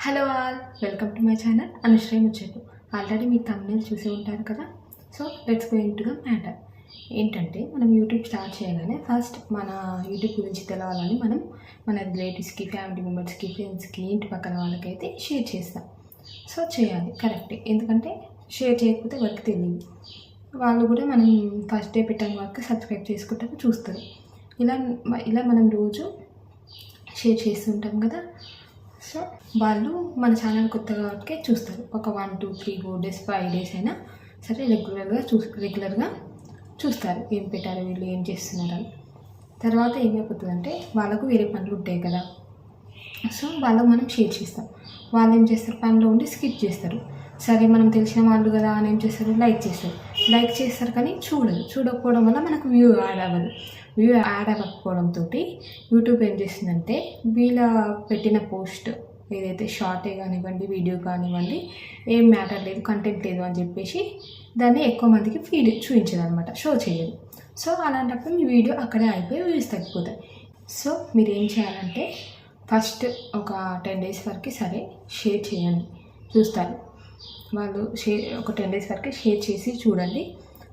Hello all, welcome to my channel Anusri ముచ్చట్లు. Already మీరు thumbnail చూసి ఉంటారు కదా. So let's go in to the matter. ఏంటంటే మనం యూట్యూబ్ స్టార్ట్ చేయగానే ఫస్ట్ మన యూట్యూబ్ గురించి తెలవాలని మనం మన రిలేటివ్స్కి, ఫ్యామిలీ మెంబర్స్కి, ఫ్రెండ్స్కి, ఇంటి పక్కన వాళ్ళకైతే షేర్ చేస్తాం. సో చేయాలి, కరెక్టే. ఎందుకంటే షేర్ చేయకపోతే వర్క్ తెలియదు. వాళ్ళు కూడా మనం ఫస్ట్ డే పెట్టిన వర్క్ సబ్స్క్రైబ్ చేసుకుంటారు, చూస్తారు. ఇలా ఇలా మనం రోజు షేర్ చేస్తుంటాం కదా. సో వాళ్ళు మన ఛానల్ కొత్తగా వాటికే చూస్తారు. ఒక 1, 2, 3, 4 డేస్ 5 డేస్ అయినా సరే రెగ్యులర్గా చూస్తారు. ఏం పెట్టారు, వీళ్ళు ఏం చేస్తున్నారని. తర్వాత ఏమైపోతుందంటే వాళ్ళకు వేరే పనులు ఉంటాయి కదా. సో వాళ్ళకు మనం షేర్ చేస్తాం. వాళ్ళు ఏం చేస్తారు, పనిలో ఉండి స్కిప్ చేస్తారు. సరే మనం తెలిసిన వాళ్ళు కదా అని ఏం చేస్తారు, లైక్ చేస్తారు కానీ చూడకపోవడం వల్ల మనకు వ్యూ యాడ్ అవ్వకపోవడంతో యూట్యూబ్ ఏం చేస్తుందంటే వీళ్ళ పెట్టిన పోస్ట్ ఏదైతే షార్టే కానివ్వండి, వీడియో కానివ్వండి, ఏం మ్యాటర్ లేదు, కంటెంట్ లేదు అని చెప్పేసి దాన్ని ఎక్కువ మందికి ఫీడ్ చూపించదు అనమాట, షో చేయదు. సో అలాంటప్పుడు మీ వీడియో అక్కడే అయిపోయి వ్యూస్ తగ్గిపోతాయి. సో మీరు ఏం చేయాలంటే ఫస్ట్ ఒక 10 డేస్ వరకు సరే షేర్ చేయండి, చూస్తారు వాళ్ళు. ఒక 10 డేస్ వరకు షేర్ చేసి చూడండి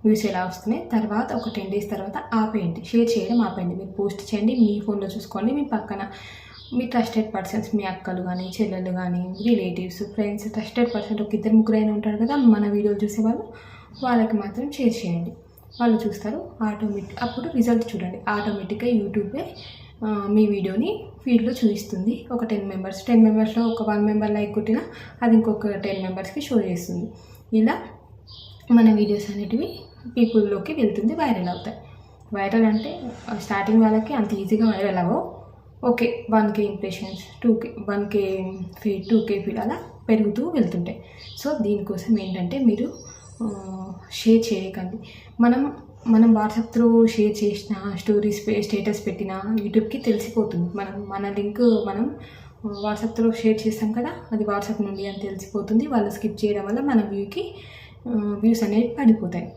వ్యూస్ ఎలా వస్తున్నాయి. తర్వాత ఒక 10 డేస్ తర్వాత ఆపేయండి, షేర్ చేయడం ఆపేయండి. మీరు పోస్ట్ చేయండి, మీ ఫోన్లో చూసుకోండి. మీ పక్కన మీ ట్రస్టెడ్ పర్సన్స్, మీ అక్కలు కానీ, చెల్లెలు కానీ, రిలేటివ్స్, ఫ్రెండ్స్, ట్రస్టెడ్ పర్సన్ ఒక 2-3 అయినా ఉంటారు కదా మన వీడియోలు చూసేవాళ్ళు, వాళ్ళకి మాత్రం షేర్ చేయండి. వాళ్ళు చూస్తారు. అప్పుడు రిజల్ట్ చూడండి. ఆటోమేటిక్గా యూట్యూబే మీ వీడియోని ఫీడ్లో చూపిస్తుంది. ఒక 10 మెంబర్స్లో ఒక 1 మెంబర్ లైక్ కొట్టినా అది ఇంకొక 10 మెంబర్స్కి షో చేస్తుంది. ఇలా మన వీడియోస్ అనేటివి పీపుల్లోకి వెళ్తుంది, వైరల్ అవుతాయి. వైరల్ అంటే స్టార్టింగ్ వాళ్ళకి అంత ఈజీగా వైరల్ అవ్వవు. Okay, 1K impressions, 2K, 1K feed, 2K feed అలా పెరుగుతూ వెళ్తుంటాయి. సో దీనికోసం ఏంటంటే మీరు షేర్ చేయకండి. మనం వాట్సాప్ త్రూ షేర్ చేసిన స్టోరీస్, స్టేటస్ పెట్టినా యూట్యూబ్కి తెలిసిపోతుంది. మన లింక్ మనం వాట్సాప్ త్రూ షేర్ చేస్తాం కదా, అది వాట్సాప్ నుండి అని తెలిసిపోతుంది. వాళ్ళు స్కిప్ చేయడం వల్ల మన వ్యూస్ అనేవి పడిపోతాయి.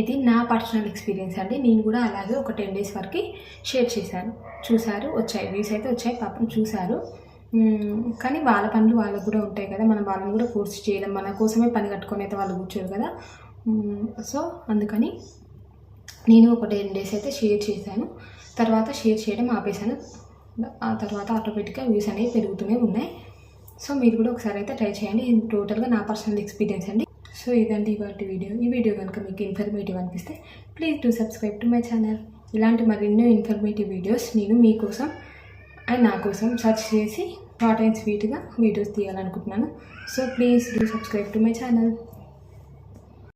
ఇది నా పర్సనల్ ఎక్స్పీరియన్స్ అండి. నేను కూడా అలాగే ఒక 10 డేస్ వరకు షేర్ చేశాను, చూశారు, వచ్చాయి వ్యూస్ అయితే వచ్చాయి, పాపం చూశారు. కానీ వాళ్ళ పనులు వాళ్ళకు కూడా ఉంటాయి కదా, మనం వాళ్ళని కూడా ఫోర్స్ చేయడం, మన కోసమే పని కట్టుకొని అయితే వాళ్ళు కూర్చోరు కదా. సో అందుకని నేను ఒక 10 డేస్ అయితే షేర్ చేశాను. తర్వాత షేర్ చేయడం ఆపేశాను. ఆ తర్వాత ఆటోమేటిక్గా వ్యూస్ అనేవి పెరుగుతూనే ఉన్నాయి. సో మీరు కూడా ఒకసారి అయితే ట్రై చేయండి. ఇది టోటల్గా నా పర్సనల్ ఎక్స్పీరియన్స్ అండి. సో ఇదండి ఇవాటి వీడియో. ఈ వీడియో కనుక మీకు ఇన్ఫర్మేటివ్ అనిపిస్తే please do subscribe to my channel. ఇలాంటి మరెన్నో ఇన్ఫర్మేటివ్ వీడియోస్ నేను మీకోసం అండ్ నా కోసం సెర్చ్ చేసి షార్ట్ అండ్ స్వీట్గా వీడియోస్ తీయాలనుకుంటున్నాను. So please do subscribe to my channel.